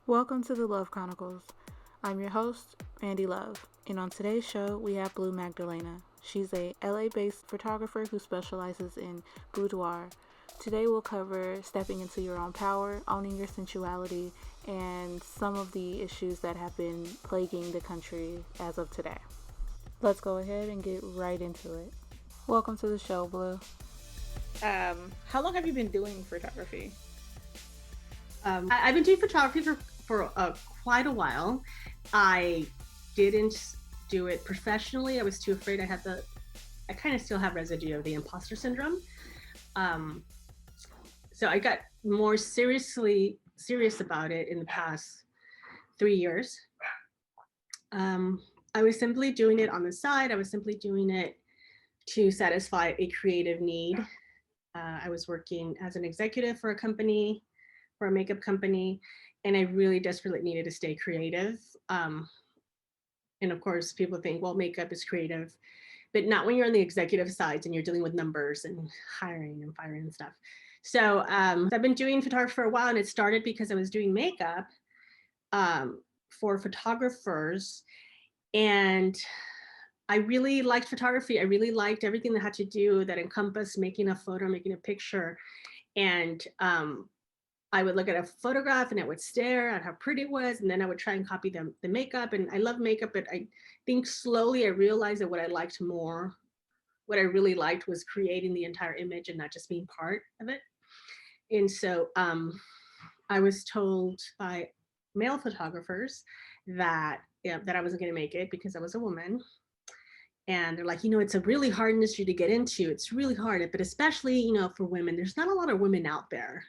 Welcome to the Love Chronicles. I'm your host, Mandy Love, and on today's show we have Bleu Magdalena. She's a LA-based photographer who specializes in boudoir. Today we'll cover stepping into your own power, owning your sensuality, and some of the issues that have been plaguing the country as of today. Let's go ahead and get right into it. Welcome to the show, Bleu. How long have you been doing photography? I've been doing photography for quite a while. I didn't do it professionally. I was too afraid. I kind of still have residue of the imposter syndrome. So I got more serious about it in the past 3 years. I was simply doing it on the side. I was simply doing it to satisfy a creative need. I was working as an executive for a makeup company, and I really desperately needed to stay creative. And of course, people think, well, makeup is creative, but not when you're on the executive sides and you're dealing with numbers and hiring and firing and stuff. So I've been doing photography for a while, and it started because I was doing makeup for photographers, and I really liked photography. I really liked everything that had to do that encompassed making a photo, making a picture. And I would look at a photograph and I would stare at how pretty it was, and then I would try and copy the makeup. And I love makeup, but I think slowly I realized that what I really liked was creating the entire image and not just being part of it. And so I was told by male photographers that I wasn't going to make it because I was a woman. And they're like, it's a really hard industry to get into. It's really hard, but especially, for women, there's not a lot of women out there.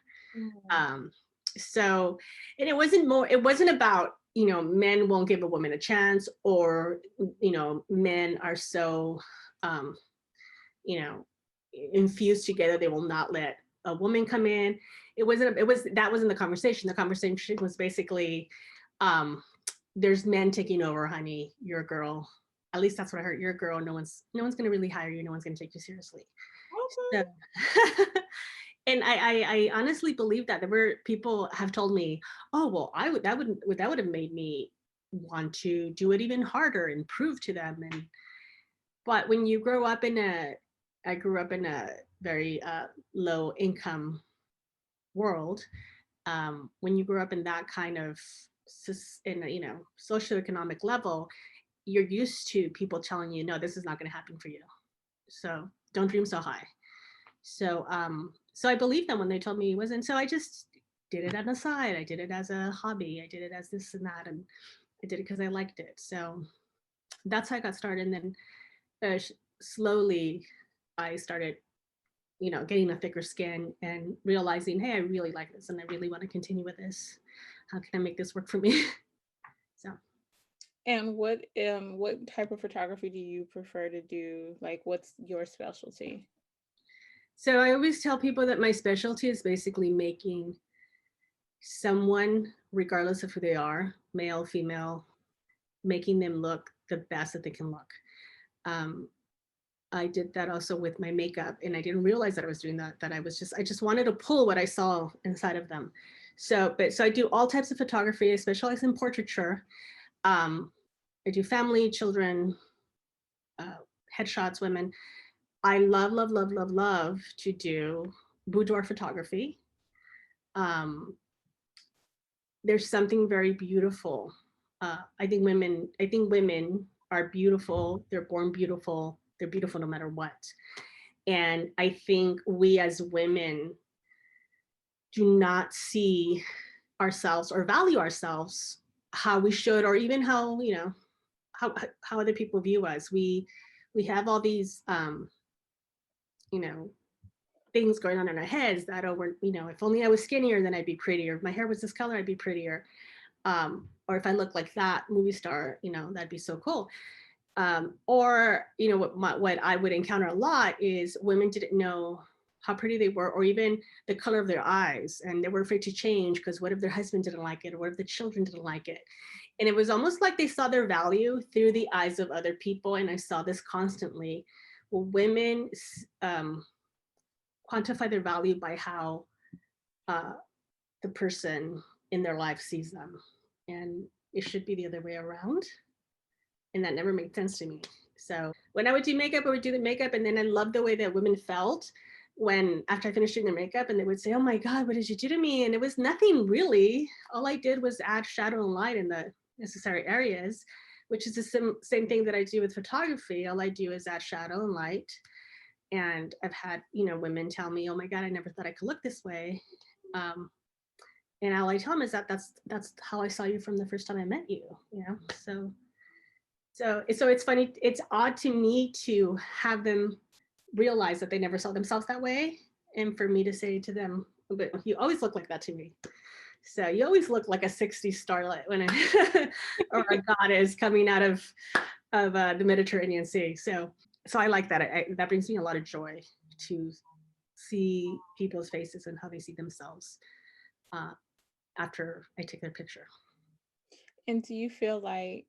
So, and it wasn't about, men won't give a woman a chance, or, men are so, infused together, they will not let a woman come in. That wasn't the conversation. The conversation was basically, there's men taking over, honey, you're a girl. At least that's what I heard. You're a girl. No one's going to really hire you. No one's going to take you seriously. Okay. So, and I honestly believe that. There were people have told me, oh, well, that would have made me want to do it even harder and prove to them. But when you grow up I grew up in a very low income world. When you grow up in that kind of socioeconomic level, you're used to people telling you, no, this is not going to happen for you. So don't dream so high. So I believed them when they told me it wasn't. So I just did it on the side. I did it as a hobby. I did it as this and that, and I did it because I liked it. So that's how I got started. And then slowly I started, getting a thicker skin and realizing, hey, I really like this and I really want to continue with this. How can I make this work for me? So. And what type of photography do you prefer to do? Like, what's your specialty? So I always tell people that my specialty is basically making someone, regardless of who they are, male, female, making them look the best that they can look. I did that also with my makeup, and I didn't realize that I was doing that. I just wanted to pull what I saw inside of them. So I do all types of photography. I specialize in portraiture. I do family, children, headshots, women. I love to do boudoir photography. There's something very beautiful. I think women are beautiful. They're born beautiful. They're beautiful no matter what. And I think we as women do not see ourselves or value ourselves how we should, or even how other people view us. We have all these things going on in our heads that, if only I was skinnier, then I'd be prettier. If my hair was this color, I'd be prettier. Or if I look like that movie star, that'd be so cool. Or what I would encounter a lot is women didn't know how pretty they were, or even the color of their eyes, and they were afraid to change because what if their husband didn't like it, or what if the children didn't like it? And it was almost like they saw their value through the eyes of other people. And I saw this constantly. Well, women quantify their value by how the person in their life sees them. And it should be the other way around. And that never made sense to me. So when I would do makeup, I would do the makeup. And then I loved the way that women felt when after I finished doing their makeup, and they would say, "Oh my God, what did you do to me?" And it was nothing really. All I did was add shadow and light in the necessary areas, which is the same thing that I do with photography. All I do is add shadow and light. And I've had, women tell me, "Oh my God, I never thought I could look this way." And all I tell them is that that's how I saw you from the first time I met you, So it's funny. It's odd to me to have them realize that they never saw themselves that way, and for me to say to them, "But you always look like that to me. So you always look like a '60s starlet when or a goddess coming out of the Mediterranean Sea." So I like that. That brings me a lot of joy to see people's faces and how they see themselves after I take their picture. And do you feel like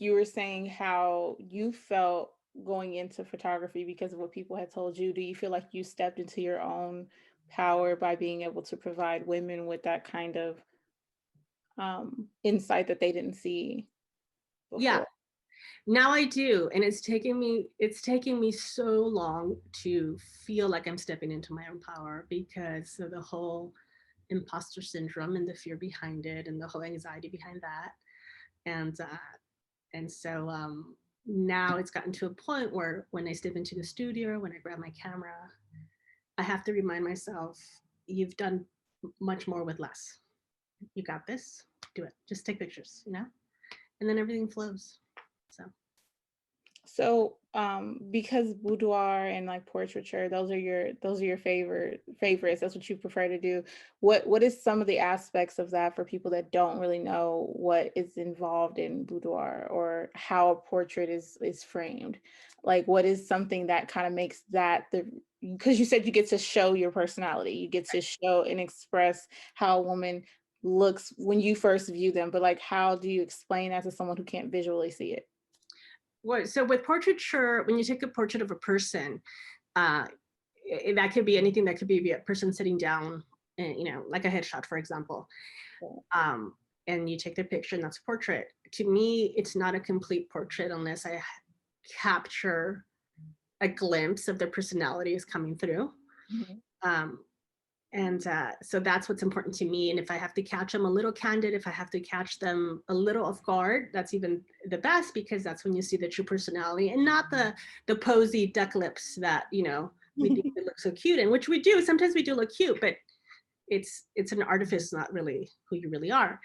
you were saying how you felt going into photography because of what people had told you, do you feel like you stepped into your own power by being able to provide women with that kind of insight that they didn't see Yeah, before? now I do. And it's taken me so long to feel like I'm stepping into my own power because of the whole imposter syndrome and the fear behind it and the whole anxiety behind that. And so now it's gotten to a point where when I step into the studio, when I grab my camera, I have to remind myself, you've done much more with less. You got this, do it. Just take pictures, and then everything flows. So, because boudoir and like portraiture, those are your favorites. That's what you prefer to do. What is some of the aspects of that for people that don't really know what is involved in boudoir or how a portrait is framed? Like, what is something that kind of makes that because you said you get to show your personality, you get to show and express how a woman looks when you first view them, but like, how do you explain that to someone who can't visually see it? So with portraiture, when you take a portrait of a person, that could be anything. That could be a person sitting down, and, like a headshot, for example. And you take their picture, and that's a portrait. To me, it's not a complete portrait unless I capture a glimpse of their personality is coming through. Mm-hmm. And so that's what's important to me. And if I have to catch them a little candid, if I have to catch them a little off guard, that's even the best, because that's when you see the true personality and not the posy duck lips that, we think they look so cute, and which we do. Sometimes we do look cute, but it's an artifice, not really who you really are.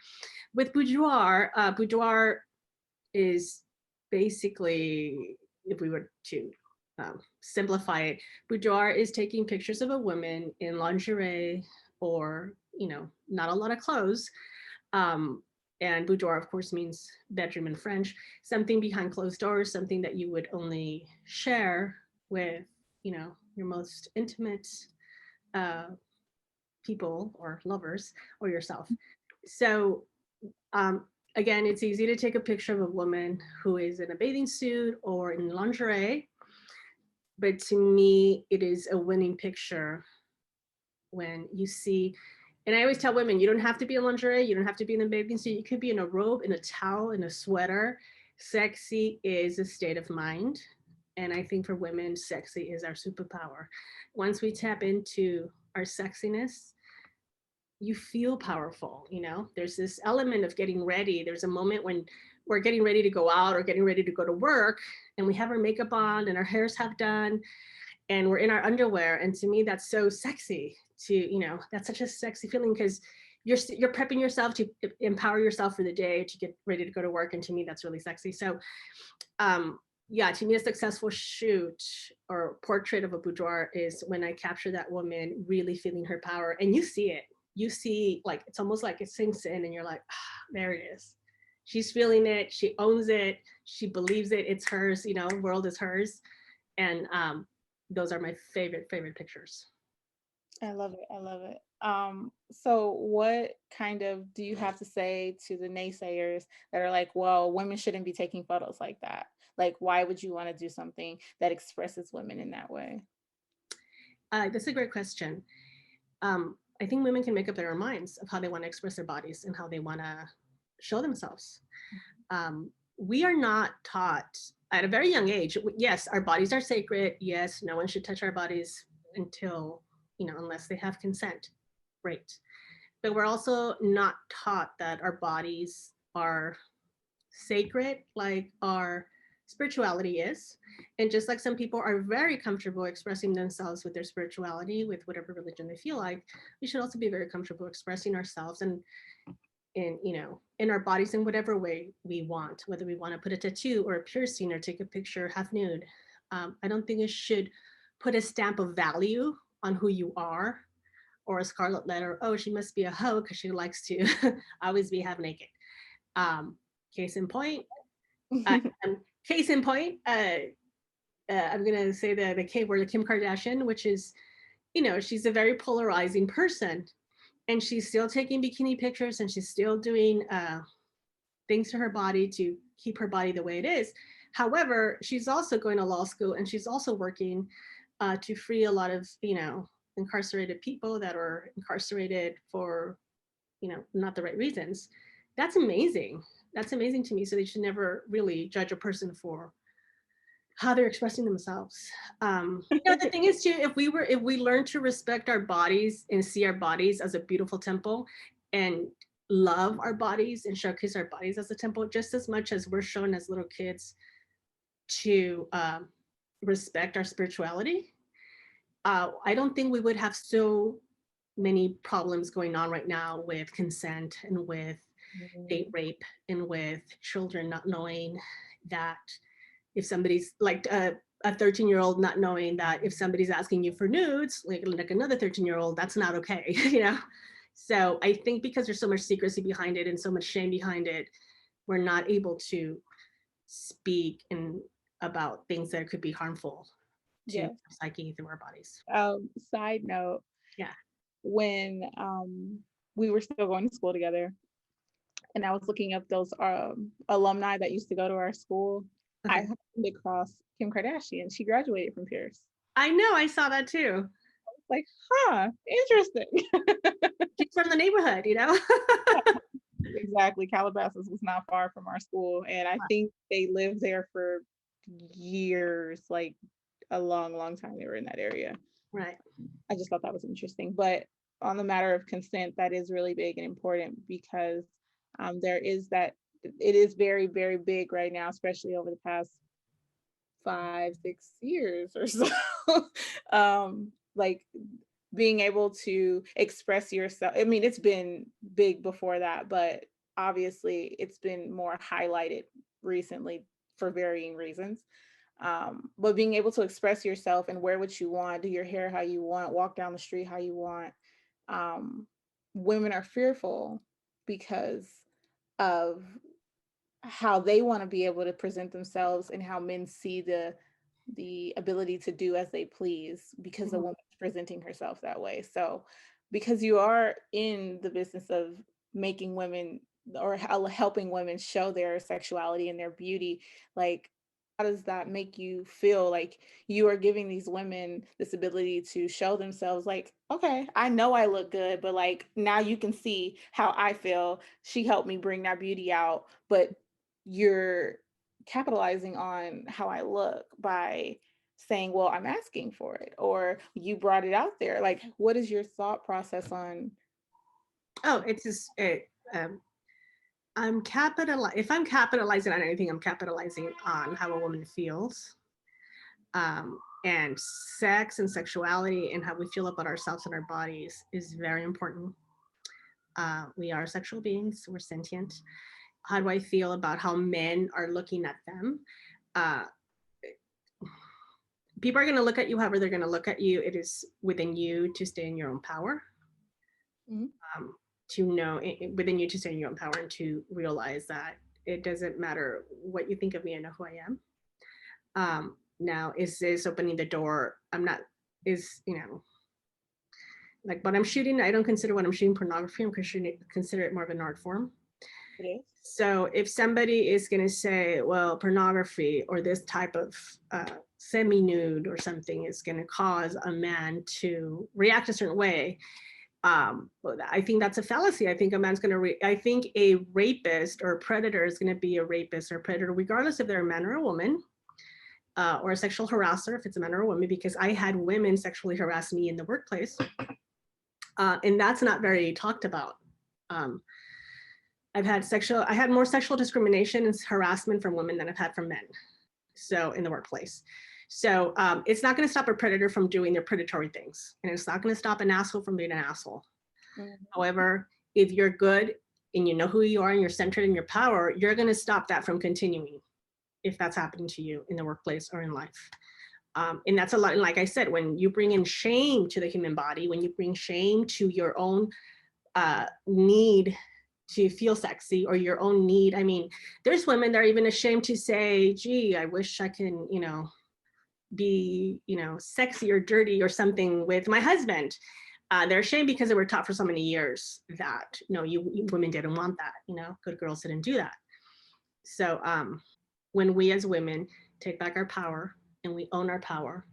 With boudoir, boudoir is basically, if we were to simplify it, boudoir is taking pictures of a woman in lingerie or, not a lot of clothes. And boudoir, of course, means bedroom in French, something behind closed doors, something that you would only share with, your most intimate people or lovers or yourself. So again, it's easy to take a picture of a woman who is in a bathing suit or in lingerie, but to me, it is a winning picture when you see, and I always tell women, you don't have to be in lingerie, you don't have to be in a bathing suit, you could be in a robe, in a towel, in a sweater. Sexy is a state of mind. And I think for women, sexy is our superpower. Once we tap into our sexiness, you feel powerful. There's this element of getting ready. There's a moment when we're getting ready to go out or getting ready to go to work, and we have our makeup on and our hair's half done and we're in our underwear. And to me, that's so sexy that's such a sexy feeling, because you're prepping yourself to empower yourself for the day to get ready to go to work. And to me, that's really sexy. So yeah, to me, a successful shoot or portrait of a boudoir is when I capture that woman really feeling her power, and you see it. You see, like, it's almost like it sinks in and you're like, there it is. She's feeling it. She owns it. She believes it. It's hers, world is hers. And those are my favorite pictures. I love it. I love it. So what kind of do you have to say to the naysayers that are like, well, women shouldn't be taking photos like that? Like, why would you want to do something that expresses women in that way? That's a great question. I think women can make up their own minds of how they want to express their bodies and how they want to show themselves. We are not taught at a very young age. Yes, our bodies are sacred. Yes, no one should touch our bodies until, unless they have consent. Right. But we're also not taught that our bodies are sacred, like our spirituality is. And just like some people are very comfortable expressing themselves with their spirituality, with whatever religion they feel like, we should also be very comfortable expressing ourselves and in our bodies in whatever way we want, whether we want to put a tattoo or a piercing or take a picture half nude. I don't think it should put a stamp of value on who you are, or a scarlet letter. Oh, she must be a hoe because she likes to always be half naked. Case in point, I'm gonna say the K word, Kim Kardashian, which is, she's a very polarizing person, and she's still taking bikini pictures, and she's still doing things to her body to keep her body the way it is. However, she's also going to law school, and she's also working to free a lot of, incarcerated people that are incarcerated for, not the right reasons. That's amazing. That's amazing to me. So they should never really judge a person for how they're expressing themselves. The thing is too, if we learn to respect our bodies and see our bodies as a beautiful temple and love our bodies and showcase our bodies as a temple, just as much as we're shown as little kids to respect our spirituality, I don't think we would have so many problems going on right now with consent and with date rape and with children not knowing that if somebody's like a 13-year-old not knowing that if somebody's asking you for nudes, like another 13-year-old, that's not okay, So I think because there's so much secrecy behind it and so much shame behind it, we're not able to speak about things that could be harmful to our psyche through our bodies. Side note, yeah, when we were still going to school together, and I was looking up those alumni that used to go to our school, okay. I happened across Kim Kardashian. She graduated from Pierce. I know, I saw that too. I was like, interesting. She's from the neighborhood, Exactly. Calabasas was not far from our school, and I think they lived there for years, like a long time they were in that area. Right. I just thought that was interesting. But on the matter of consent, that is really big and important, because there is that, it is very, very big right now, especially over the past 5-6 years or so. Like being able to express yourself. I mean, it's been big before that, but obviously it's been more highlighted recently for varying reasons. But being able to express yourself and wear what you want, do your hair how you want, walk down the street how you want. Women are fearful because of how they want to be able to present themselves and how men see the ability to do as they please because a woman is presenting herself that way. So because you are in the business of making women or helping women show their sexuality and their beauty, like how does that make you feel? Like you are giving these women this ability to show themselves, like, okay, I know I look good, but like now you can see how I feel. She helped me bring that beauty out, but you're capitalizing on how I look by saying, well, I'm asking for it, or you brought it out there. Like, what is your thought process on? Oh, it's just, if I'm capitalizing on anything, I'm capitalizing on how a woman feels. And sex and sexuality and how we feel about ourselves and our bodies is very important. We are sexual beings, we're sentient. How do I feel about how men are looking at them? People are going to look at you however they're going to look at you. It is within you to stay in your own power. To know within you to stay in your own power and to realize that it doesn't matter what you think of me, I know who I am. Now, is this opening the door? Like what I'm shooting, I don't consider what I'm shooting pornography. I'm consider it more of an art form. Okay. So if somebody is going to say, well, pornography or this type of semi-nude or something is going to cause a man to react a certain way, But I think that's a fallacy. I think a man's going to, I think a rapist or a predator is going to be a rapist or a predator, regardless if they're a man or a woman, or a sexual harasser, if it's a man or a woman, because I had women sexually harass me in the workplace. And that's not very talked about. I had more sexual discrimination and harassment from women than I've had from men. So in the workplace. So it's not going to stop a predator from doing their predatory things. And it's not going to stop an asshole from being an asshole. Mm-hmm. However, if you're good and you know who you are and you're centered in your power, you're going to stop that from continuing if that's happening to you in the workplace or in life. And that's a lot. And like I said, when you bring in shame to the human body, when you bring shame to your own need to feel sexy or your own need. I mean, there's women that are even ashamed to say, gee, I wish I can, be, sexy or dirty or something with my husband. They're ashamed because they were taught for so many years that, you women didn't want that, good girls didn't do that. So when we as women take back our power and we own our power,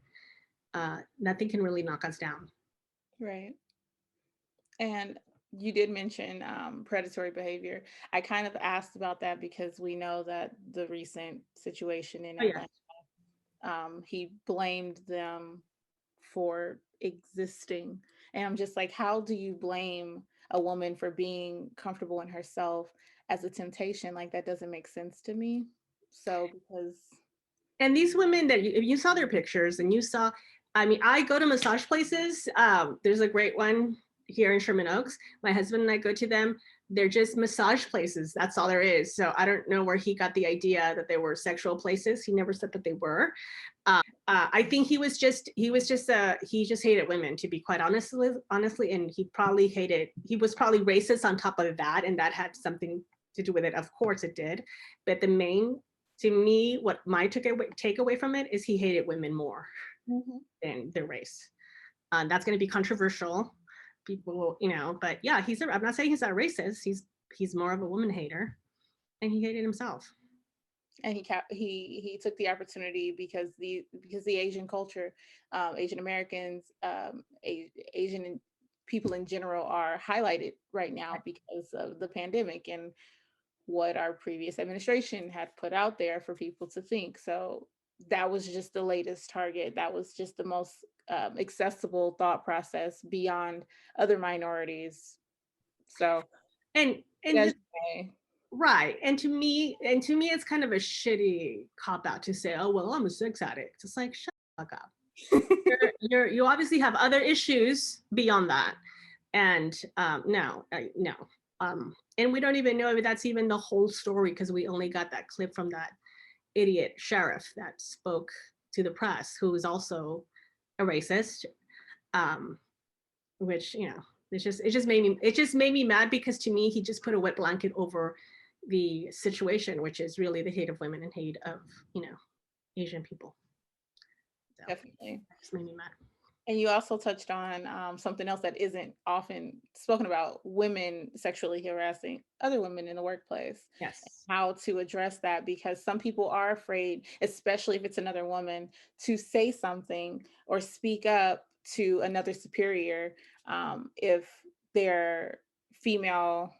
nothing can really knock us down. Right. And you did mention predatory behavior. I kind of asked about that because we know that the recent situation in Atlanta, he blamed them for existing. And I'm just like, how do you blame a woman for being comfortable in herself as a temptation? Like, that doesn't make sense to me. So because. And these women that if you saw their pictures and you saw, I mean, I go to massage places. There's a great one here in Sherman Oaks. My husband and I go to them. They're just massage places. That's all there is. So I don't know where he got the idea that they were sexual places. He never said that they were. I think he just hated women, to be quite honestly, and he was probably racist on top of that, and that had something to do with it. Of course it did. But to me, what my takeaway from it is he hated women more than their race. That's going to be controversial. People, but yeah, I'm not saying he's not racist. He's more of a woman hater, and he hated himself. And he took the opportunity because the Asian culture, Asian Americans, Asian people in general are highlighted right now because of the pandemic and what our previous administration had put out there for people to think. So that was just the latest target. That was just the most accessible thought process beyond other minorities. So, and right. And to me, it's kind of a shitty cop out to say, oh, well, I'm a sex addict. It's like, shut the fuck up. You obviously have other issues beyond that. And no. And we don't even know if that's even the whole story, because we only got that clip from that idiot sheriff that spoke to the press, who is also a racist, which, it just made me mad, because to me, he just put a wet blanket over the situation, which is really the hate of women and hate of, Asian people. So, definitely. It just made me mad. And you also touched on something else that isn't often spoken about: women sexually harassing other women in the workplace. Yes. How to address that, because some people are afraid, especially if it's another woman, to say something or speak up to another superior if their female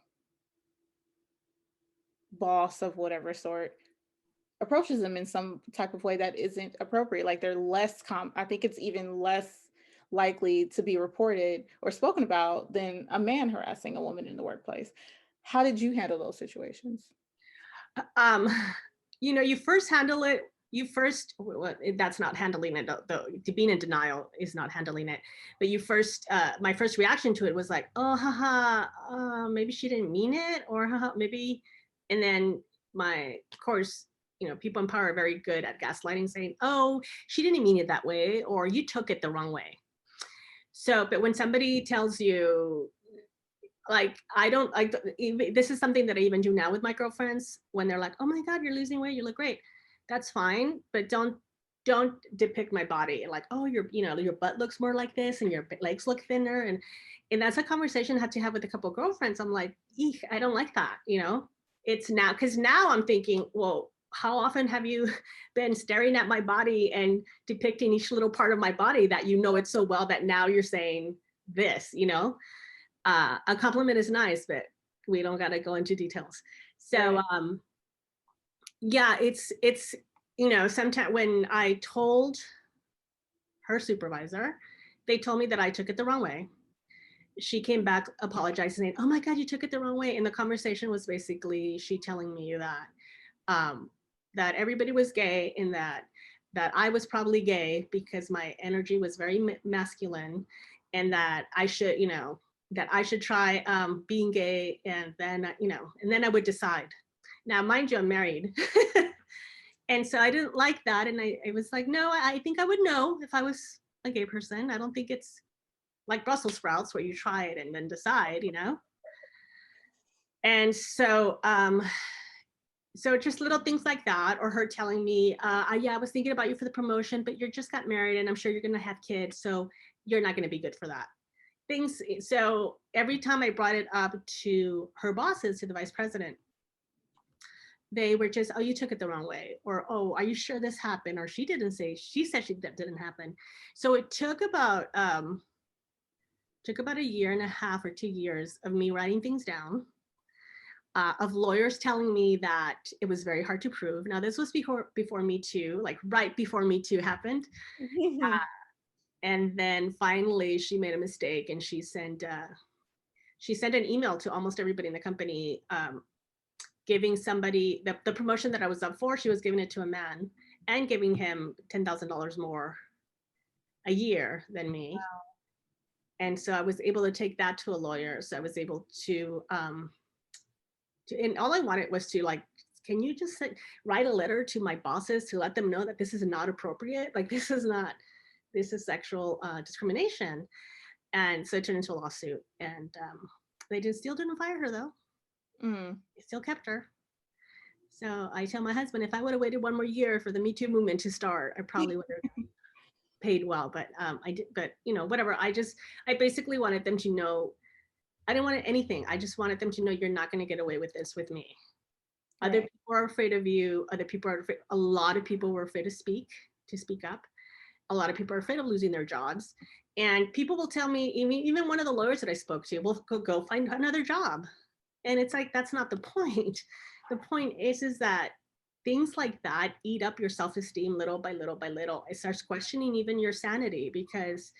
boss of whatever sort approaches them in some type of way that isn't appropriate. Like, they're I think it's even less likely to be reported or spoken about than a man harassing a woman in the workplace. How did you handle those situations? You first handle it. That's not handling it, though. Being in denial is not handling it. But my first reaction to it was like, oh, haha, maybe she didn't mean it, or haha, maybe. And then of course, people in power are very good at gaslighting, saying, oh, she didn't mean it that way, or you took it the wrong way. So, but when somebody tells you, like, I don't like, this is something that I even do now with my girlfriends, when they're like, oh my God, you're losing weight, you look great. That's fine, but don't depict my body like, oh, your butt looks more like this and your legs look thinner. And that's a conversation I had to have with a couple of girlfriends. I'm like, eek, I don't like that. It's now, because now I'm thinking, well, how often have you been staring at my body and depicting each little part of my body that it's so well that now you're saying this, A compliment is nice, but we don't got to go into details. So, Right. yeah, it's, sometimes when I told her supervisor, they told me that I took it the wrong way. She came back apologizing, saying, "Oh my God, you took it the wrong way." And the conversation was basically she telling me um, that everybody was gay, and that I was probably gay because my energy was very masculine, and that I should, that I should try being gay, and then, and then I would decide. Now, mind you, I'm married. And so I didn't like that. And I was like, no, I think I would know if I was a gay person. I don't think it's like Brussels sprouts where you try it and then decide, And so just little things like that, or her telling me, yeah, I was thinking about you for the promotion, but you just got married and I'm sure you're going to have kids. So you're not going to be good for that. Things. So every time I brought it up to her bosses, to the vice president, they were just, "Oh, you took it the wrong way," or, "Oh, are you sure this happened?" Or, she said that didn't happen. So it took about a year and a half or 2 years of me writing things down, of lawyers telling me that it was very hard to prove. Now, this was before Me Too, like right before Me Too happened. And then finally she made a mistake, and she sent an email to almost everybody in the company, giving somebody the promotion that I was up for. She was giving it to a man and giving him $10,000 more a year than me. Wow. And so I was able to take that to a lawyer. So I was able to and all I wanted was to, like, can you just write a letter to my bosses to let them know that this is not appropriate? Like, this is sexual discrimination. And so it turned into a lawsuit, and they still didn't fire her though. They still kept her. So I tell my husband, if I would have waited one more year for the Me Too movement to start, I probably would have paid well. But I did. But whatever. I basically wanted them to know. I didn't want anything. I just wanted them to know, you're not going to get away with this with me. Right. Other people are afraid of you. Other people are afraid. A lot of people were afraid to speak up. A lot of people are afraid of losing their jobs. And people will tell me, even one of the lawyers that I spoke to, will go find another job. And it's like, that's not the point. The point is that things like that eat up your self-esteem little by little by little. It starts questioning even your sanity, because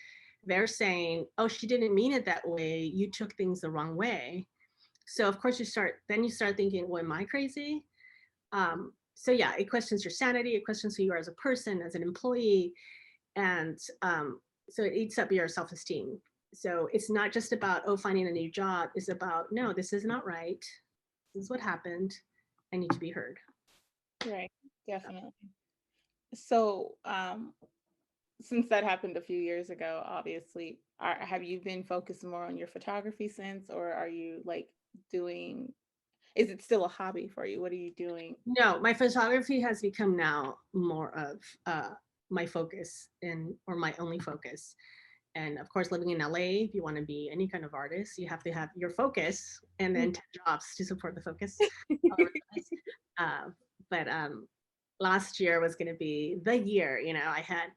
they're saying, "Oh, she didn't mean it that way. You took things the wrong way." So of course you start thinking, well, am I crazy? So yeah, it questions your sanity. It questions who you are as a person, as an employee. And so it eats up your self-esteem. So it's not just about, oh, finding a new job. It's about, no, this is not right. This is what happened. I need to be heard. Right, definitely. So since that happened a few years ago, obviously, have you been focused more on your photography since, or are you like doing, is it still a hobby for you? What are you doing? No, my photography has become now more of my focus, or my only focus. And of course, living in LA, if you want to be any kind of artist, you have to have your focus and then 10 jobs to support the focus. But last year was going to be the year. I had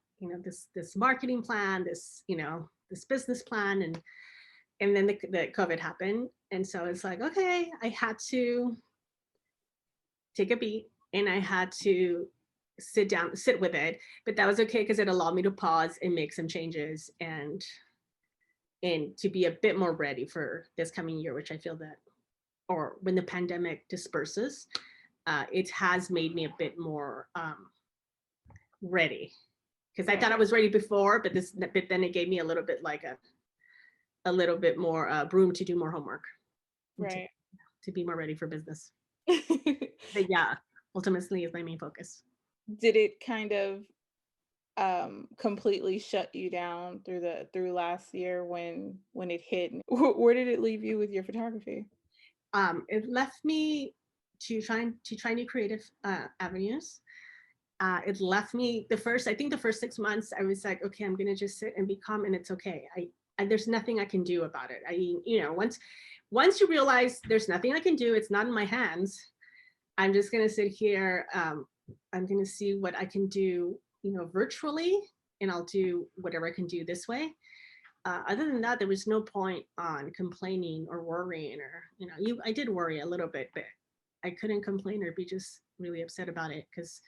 this marketing plan, this business plan, and then the COVID happened, and so it's like, okay, I had to take a beat, and I had to sit with it. But that was okay, because it allowed me to pause and make some changes, and to be a bit more ready for this coming year, which I feel that, or when the pandemic disperses, it has made me a bit more ready. Because I thought I was ready before, but then it gave me a little bit like a little bit more room to do more homework, right, to be more ready for business. But yeah, ultimately is my main focus. Did it kind of completely shut you down through last year when it hit? Where did it leave you with your photography? It left me to try new creative avenues. It left me the first 6 months. I was like, okay, I'm gonna just sit and be calm, and it's okay. There's nothing I can do about it. Once you realize there's nothing I can do, it's not in my hands. I'm just gonna sit here. I'm gonna see what I can do, virtually, and I'll do whatever I can do this way. Other than that, there was no point on complaining or worrying, or I did worry a little bit, but I couldn't complain or be just really upset about it because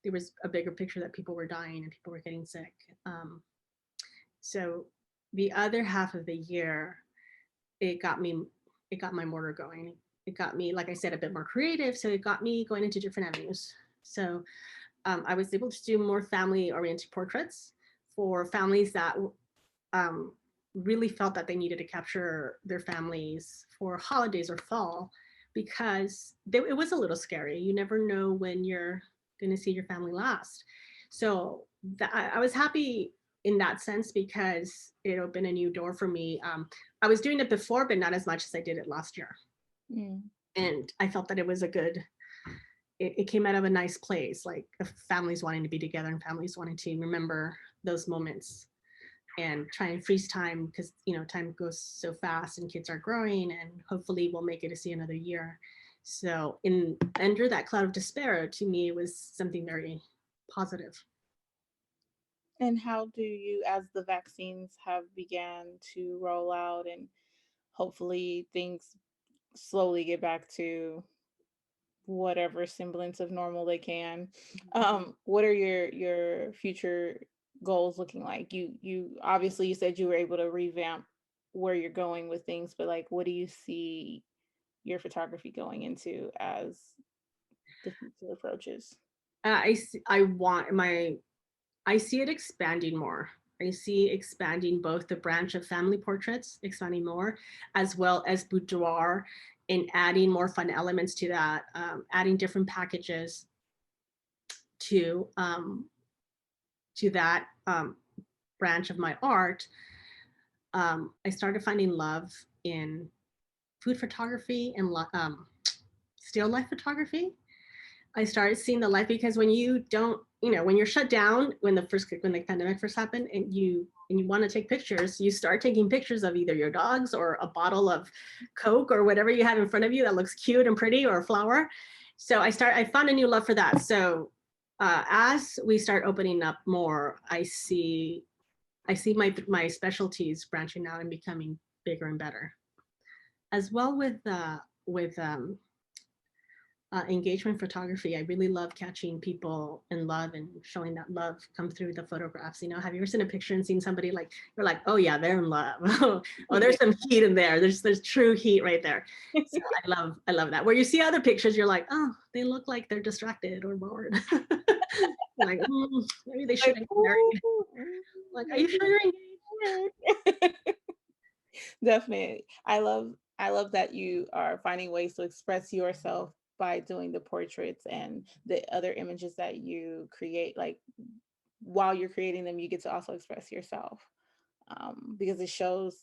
there was a bigger picture that people were dying and people were getting sick. So the other half of the year, it got my motor going. It got me, like I said, a bit more creative. So it got me going into different avenues. So I was able to do more family-oriented portraits for families that really felt that they needed to capture their families for holidays or fall, because it was a little scary. You never know when you're going to see your family last. So I was happy in that sense because it opened a new door for me. I was doing it before, but not as much as I did it last year. And I felt that it was it came out of a nice place, like families wanting to be together and families wanting to remember those moments and try and freeze time, because time goes so fast and kids are growing, and hopefully we'll make it to see another year. So under that cloud of despair, to me, it was something very positive. And how do you, as the vaccines have began to roll out and hopefully things slowly get back to whatever semblance of normal they can, what are your future goals looking like? You obviously, you said you were able to revamp where you're going with things, but like, what do you see your photography going into as the future approaches? I see it expanding more. I see expanding both the branch of family portraits, expanding more, as well as boudoir, and adding more fun elements to that, adding different packages to that branch of my art. I started finding love in food photography and still life photography. I started seeing the life, because when you don't, when you're shut down, when the pandemic first happened, and you want to take pictures, you start taking pictures of either your dogs or a bottle of Coke or whatever you have in front of you that looks cute and pretty, or a flower. So I found a new love for that. So as we start opening up more, I see my specialties branching out and becoming bigger and better, as well with engagement photography. I really love catching people in love and showing that love come through the photographs. Have you ever seen a picture and seen somebody like, you're like, oh yeah, they're in love. Oh, there's some heat in there. There's true heat right there. So I love that. Where you see other pictures, you're like, oh, they look like they're distracted or bored. Like, maybe they shouldn't get married. Like, are you sure you're engaged? Definitely. I love that you are finding ways to express yourself by doing the portraits and the other images that you create. Like, while you're creating them, you get to also express yourself, because it shows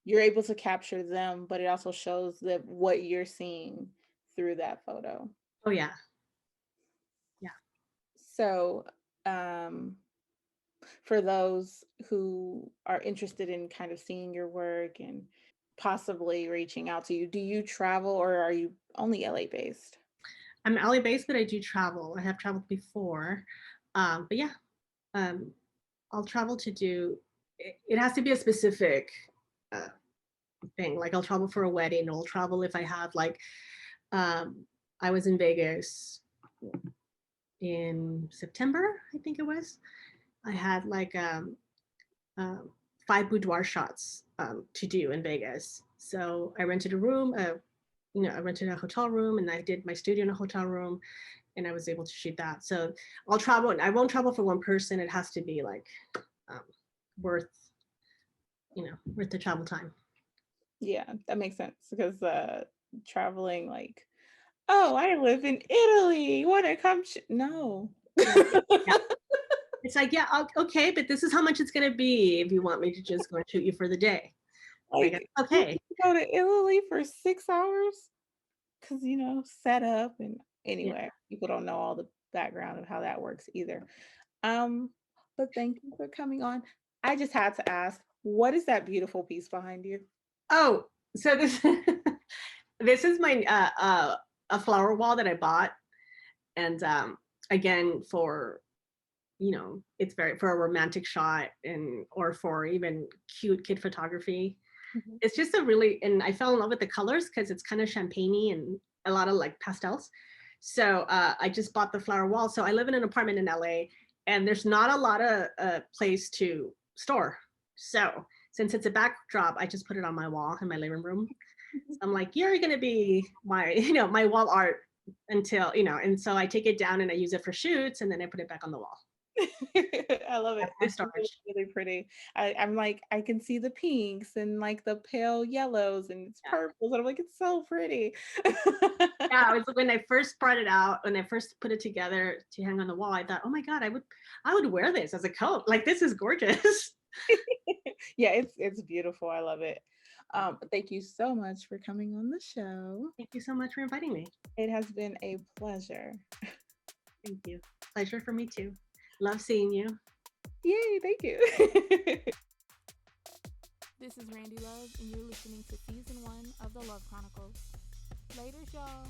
you're able to capture them, but it also shows that what you're seeing through that photo. Oh yeah. So for those who are interested in kind of seeing your work and possibly reaching out to you, do you travel, or are you only LA based? I'm LA based, but I do travel. I have traveled before. But yeah, I'll travel to do, it has to be a specific thing. Like, I'll travel for a wedding, or I'll travel if I have like, I was in Vegas in September, I think it was. I had like 5 boudoir shots to do in Vegas. So I rented a room, I rented a hotel room, and I did my studio in a hotel room, and I was able to shoot that. So I'll travel, and I won't travel for one person. It has to be like worth the travel time. Yeah, that makes sense, because traveling, like, oh, I live in Italy, want to come? No. Yeah. It's like, yeah, okay, but this is how much it's going to be if you want me to just go and shoot you for the day. Like, okay. Go to Italy for 6 hours? Because, set up, and anyway, people don't know all the background of how that works either. But thank you for coming on. I just had to ask, what is that beautiful piece behind you? Oh, so this is my a flower wall that I bought, and again, for it's very for a romantic shot or for even cute kid photography. Mhm. It's just and I fell in love with the colors because it's kind of champagne-y and a lot of like pastels. So I just bought the flower wall. So I live in an apartment in LA, and there's not a lot of place to store. So since it's a backdrop, I just put it on my wall in my living room. So I'm like, you're gonna be my, my wall art until, and so I take it down and I use it for shoots, and then I put it back on the wall. I love it. That's my It's really, storage. really pretty. I'm like, I can see the pinks and like the pale yellows and it's Yeah. purples. And I'm like, it's so pretty. Yeah, it was when I first brought it out, when I first put it together to hang on the wall, I thought, oh my God, I would wear this as a coat. Like, this is gorgeous. Yeah, it's beautiful. I love it. Thank you so much for coming on the show. Thank you so much for inviting me. It has been a pleasure. Thank you. Pleasure for me too. Love seeing you. Yay, thank you. This is Randy Love, and you're listening to Season 1 of The Love Chronicles. Laters, y'all.